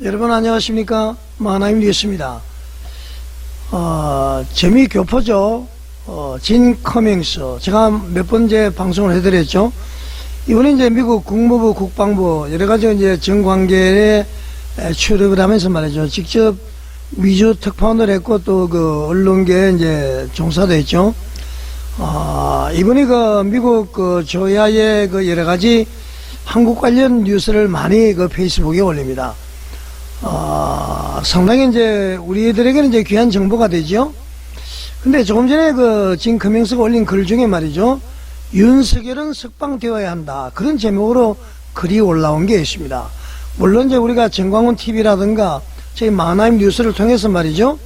여러분 안녕하십니까? 만화임 뉴스입니다. 재미교포죠. 진 커밍스. 제가 몇 번째 방송을 해드렸죠. 이번에 이제 미국 국무부, 국방부, 여러가지 이제 정관계에 출입을 하면서 말이죠. 직접 미주 특파원을 했고, 또 그 언론계에 이제 종사도 했죠. 이번에 그 미국 그 조야의 그 여러가지 한국 관련 뉴스를 많이 그 페이스북에 올립니다. 상당히 이제 우리들에게는 이제 귀한 정보가 되죠. 근데 조금 전에 그 진 커밍스가 올린 글 중에 말이죠. 윤석열은 석방되어야 한다. 그런 제목으로 글이 올라온 게 있습니다. 물론 이제 우리가 정광훈 TV라든가 저희 만화임 뉴스를 통해서 말이죠.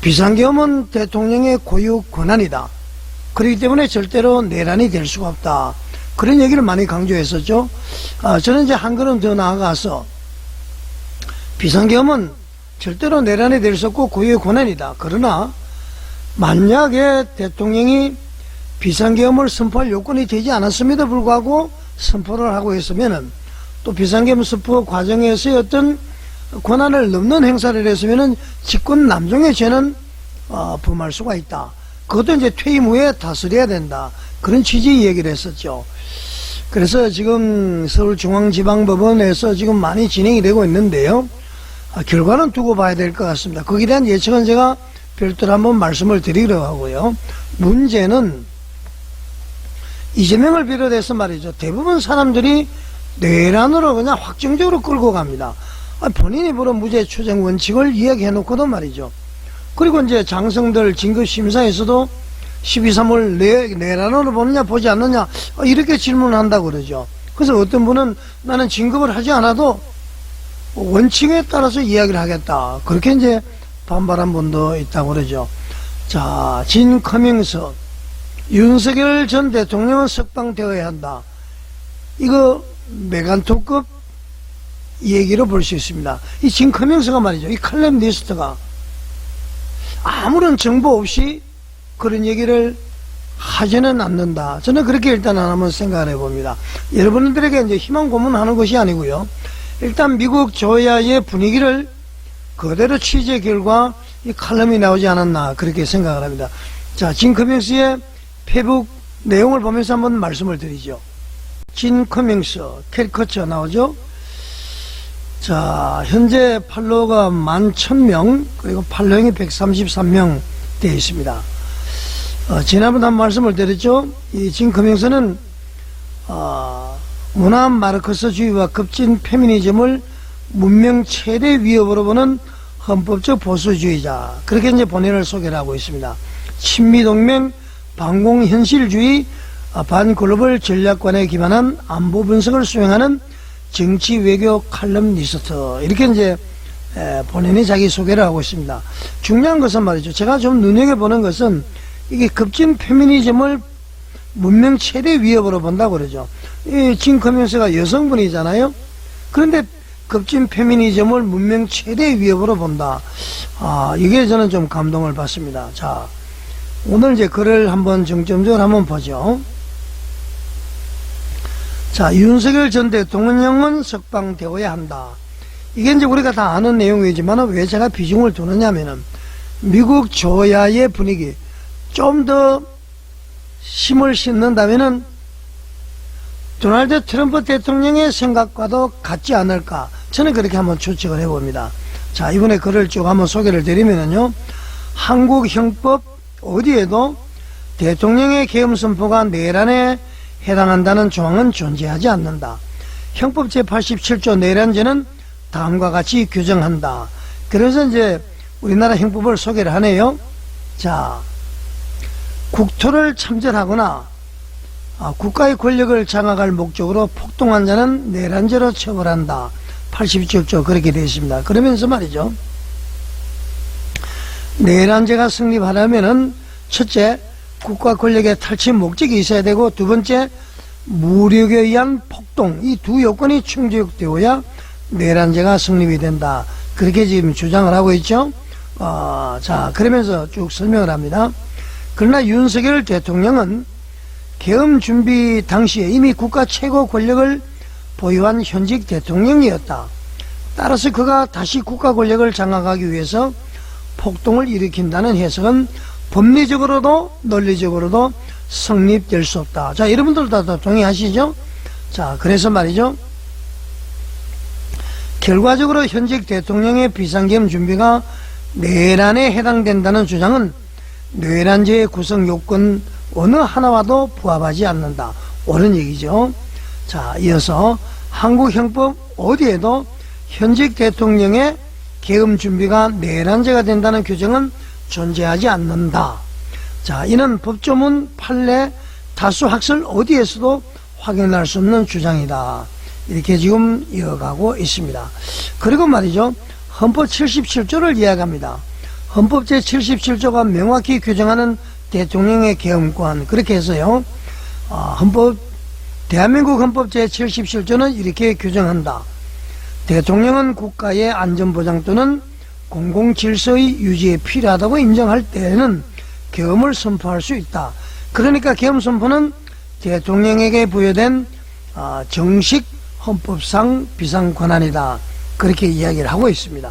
비상계엄은 대통령의 고유 권한이다. 그렇기 때문에 절대로 내란이 될 수가 없다. 그런 얘기를 많이 강조했었죠. 저는 이제 한 걸음 더 나아가서 비상계엄은 절대로 내란이 될 수 없고 고유의 권한이다. 그러나 만약에 대통령이 비상계엄을 선포할 요건이 되지 않았음에도 불구하고 선포를 하고 있으면은 또 비상계엄 선포 과정에서의 어떤 권한을 넘는 행사를 했으면은 직권 남용의 죄는 범할 수가 있다. 그것도 이제 퇴임 후에 다스려야 된다. 그런 취지의 얘기를 했었죠. 그래서 지금 서울중앙지방법원에서 지금 많이 진행이 되고 있는데요. 결과는 두고 봐야 될 것 같습니다. 거기에 대한 예측은 제가 별도로 한번 말씀을 드리려고 하고요. 문제는 이재명을 비롯해서 말이죠. 대부분 사람들이 내란으로 그냥 확정적으로 끌고 갑니다. 본인이 물은 무죄 추정 원칙을 이야기해놓고도 말이죠. 그리고 이제 장성들 진급심사에서도 12.3을 내란으로 보느냐 보지 않느냐 이렇게 질문을 한다고 그러죠. 그래서 어떤 분은 나는 진급을 하지 않아도 원칙에 따라서 이야기를 하겠다. 그렇게 이제 반발한 분도 있다고 그러죠. 자, 진 커밍스. 윤석열 전 대통령은 석방되어야 한다. 이거 메간토급 얘기로 볼 수 있습니다. 이 진 커밍스가 말이죠. 이 칼럼니스트가 아무런 정보 없이 그런 얘기를 하지는 않는다. 저는 그렇게 일단 한번 생각을 해봅니다. 여러분들에게 이제 희망 고문하는 것이 아니고요. 일단 미국 조야의 분위기를 그대로 취재 결과 이 칼럼이 나오지 않았나 그렇게 생각을 합니다. 자, 진 커밍스의 페북 내용을 보면서 한번 말씀을 드리죠. 진 커밍스 캐리커처 나오죠. 자, 현재 팔로워가 11,000명 그리고 팔로잉이 133명 되어 있습니다. 지난번에 한 말씀을 드렸죠. 이 진 커밍스는 문화 마르크스주의와 급진 페미니즘을 문명 최대 위협으로 보는 헌법적 보수주의자. 그렇게 이제 본인을 소개를 하고 있습니다. 친미동맹 반공현실주의 반글로벌 전략관에 기반한 안보 분석을 수행하는 정치 외교 칼럼니스트. 이렇게 이제 본인이 자기 소개를 하고 있습니다. 중요한 것은 말이죠. 제가 좀 눈여겨보는 것은 이게 급진 페미니즘을 문명 최대 위협으로 본다고 그러죠. 이 진 커밍스가 여성분이잖아요. 그런데 급진 페미니즘을 문명 최대 위협으로 본다. 이게 저는 좀 감동을 받습니다. 자, 오늘 이제 글을 한번 정점적으로 한번 보죠. 자, 윤석열 전 대통령은 석방되어야 한다. 이게 이제 우리가 다 아는 내용이지만 왜 제가 비중을 두느냐면은 미국 조야의 분위기 좀 더 힘을 싣는다면은 도널드 트럼프 대통령의 생각과도 같지 않을까. 저는 그렇게 한번 추측을 해봅니다. 자, 이번에 글을 쭉 한번 소개를 드리면은요. 한국 형법 어디에도 대통령의 계엄 선포가 내란에 해당한다는 조항은 존재하지 않는다. 형법 제87조 내란죄는 다음과 같이 규정한다. 그래서 이제 우리나라 형법을 소개를 하네요. 자, 국토를 참전하거나 국가의 권력을 장악할 목적으로 폭동한 자는 내란죄로 처벌한다. 87조 그렇게 되어 있습니다. 그러면서 말이죠. 내란죄가 성립하려면은 첫째, 국가 권력의 탈취 목적이 있어야 되고 두 번째, 무력에 의한 폭동 이 두 요건이 충족되어야 내란죄가 성립이 된다. 그렇게 지금 주장을 하고 있죠. 자, 그러면서 쭉 설명을 합니다. 그러나 윤석열 대통령은 계엄 준비 당시에 이미 국가 최고 권력을 보유한 현직 대통령이었다. 따라서 그가 다시 국가 권력을 장악하기 위해서 폭동을 일으킨다는 해석은 법리적으로도 논리적으로도 성립될 수 없다. 자, 여러분들 다 동의하시죠? 자, 그래서 말이죠. 결과적으로 현직 대통령의 비상계엄 준비가 내란에 해당된다는 주장은 내란죄의 구성 요건 어느 하나와도 부합하지 않는다. 옳은 얘기죠. 자, 이어서 한국형법 어디에도 현직 대통령의 계엄 준비가 내란죄가 된다는 규정은 존재하지 않는다. 자, 이는 법조문 판례 다수 학설 어디에서도 확인할 수 없는 주장이다. 이렇게 지금 이어가고 있습니다. 그리고 말이죠. 헌법 77조를 이야기합니다. 헌법 제77조가 명확히 규정하는 대통령의 계엄권, 그렇게 해서요. 대한민국 헌법 제77조는 이렇게 규정한다. 대통령은 국가의 안전보장 또는 공공질서의 유지에 필요하다고 인정할 때에는 계엄을 선포할 수 있다. 그러니까 계엄 선포는 대통령에게 부여된 정식 헌법상 비상권한이다. 그렇게 이야기를 하고 있습니다.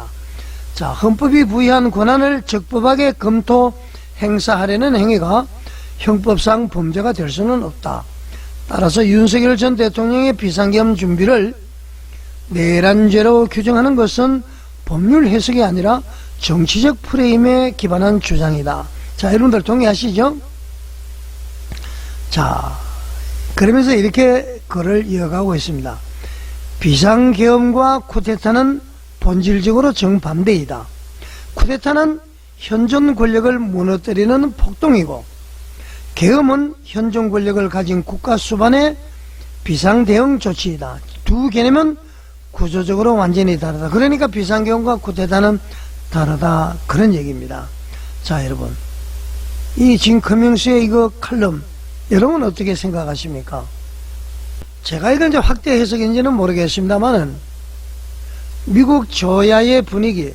자, 헌법이 부여한 권한을 적법하게 검토 행사하려는 행위가 형법상 범죄가 될 수는 없다. 따라서 윤석열 전 대통령의 비상계엄 준비를 내란죄로 규정하는 것은 법률 해석이 아니라 정치적 프레임에 기반한 주장이다. 자, 여러분들 동의하시죠? 자, 그러면서 이렇게 글을 이어가고 있습니다. 비상계엄과 쿠데타는 본질적으로 정반대이다. 쿠데타는 현존 권력을 무너뜨리는 폭동이고, 계엄은 현존 권력을 가진 국가 수반의 비상대응 조치이다. 두 개념은 구조적으로 완전히 다르다. 그러니까 비상계엄과 쿠데타는 다르다. 그런 얘기입니다. 자, 여러분, 이 진 커밍스의 이거 칼럼, 여러분 어떻게 생각하십니까? 제가 이건 이제 확대 해석인지는 모르겠습니다만은 미국 조야의 분위기,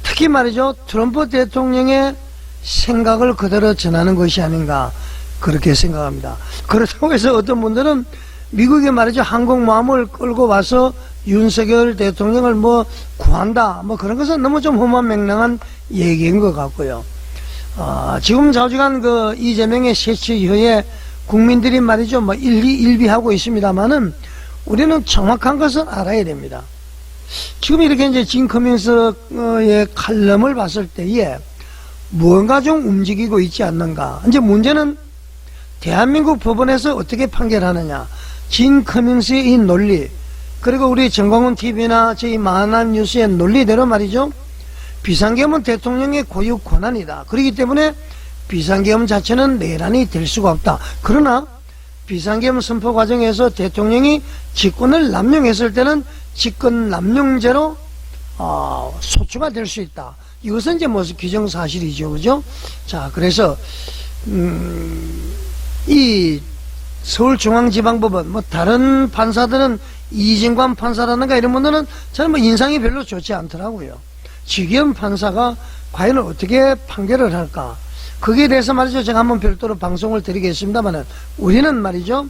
특히 말이죠, 트럼프 대통령의 생각을 그대로 전하는 것이 아닌가, 그렇게 생각합니다. 그렇다고 해서 어떤 분들은 미국에 말이죠, 항공모함을 끌고 와서 윤석열 대통령을 뭐 구한다, 뭐 그런 것은 너무 좀 험한맹랑한 얘기인 것 같고요. 지금 좌우지간 그 이재명의 세치 이후에 국민들이 말이죠, 뭐 일비하고 있습니다만은 우리는 정확한 것을 알아야 됩니다. 지금 이렇게 이제 진 커밍스의 칼럼을 봤을 때에 무언가 좀 움직이고 있지 않는가. 이제 문제는 대한민국 법원에서 어떻게 판결하느냐. 진 커밍스의 이 논리, 그리고 우리 정광훈 TV나 저희 만한 뉴스의 논리대로 말이죠. 비상계엄은 대통령의 고유 권한이다. 그렇기 때문에 비상계엄 자체는 내란이 될 수가 없다. 그러나 비상계엄 선포 과정에서 대통령이 직권을 남용했을 때는 직권 남용죄로 소추가 될 수 있다. 이것은 이제 뭐 기정사실이죠, 그죠? 자, 그래서 이 서울중앙지방법원, 뭐 다른 판사들은 이진관 판사라든가 이런 분들은 저는 뭐 인상이 별로 좋지 않더라고요. 지기현 판사가 과연 어떻게 판결을 할까? 거기에 대해서 말이죠, 제가 한번 별도로 방송을 드리겠습니다만은, 우리는 말이죠,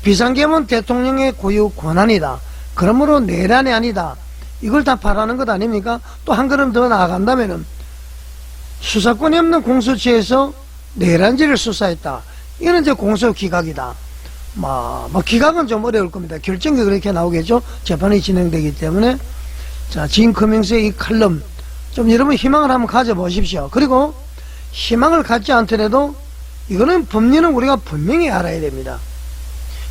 비상계엄은 대통령의 고유 권한이다. 그러므로 내란이 아니다. 이걸 다 바라는 것 아닙니까? 또 한 걸음 더 나아간다면은, 수사권이 없는 공소처에서 내란죄를 수사했다. 이거는 이제 공소기각이다. 기각은 좀 어려울 겁니다. 결정이 그렇게 나오겠죠? 재판이 진행되기 때문에. 자, 진 커밍스의 이 칼럼, 좀 여러분 희망을 한번 가져보십시오. 그리고 희망을 갖지 않더라도 이거는 법리는 우리가 분명히 알아야 됩니다.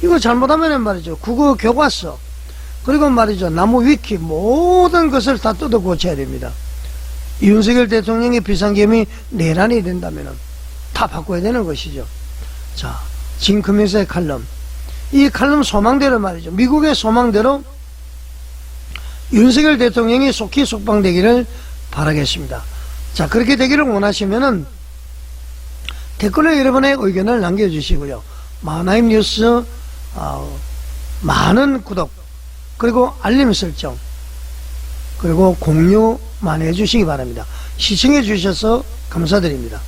이거 잘못하면 말이죠, 국어 교과서, 그리고 말이죠, 나무 위키, 모든 것을 다 뜯어 고쳐야 됩니다. 윤석열 대통령의 비상계엄이 내란이 된다면 다 바꿔야 되는 것이죠. 자, 진 커밍스의 칼럼, 이 칼럼 소망대로 말이죠, 미국의 소망대로 윤석열 대통령이 속히 속방되기를 바라겠습니다. 자, 그렇게 되기를 원하시면은 댓글에 여러분의 의견을 남겨주시고요. 만화임 뉴스 많은 구독, 그리고 알림 설정, 그리고 공유 많이 해주시기 바랍니다. 시청해 주셔서 감사드립니다.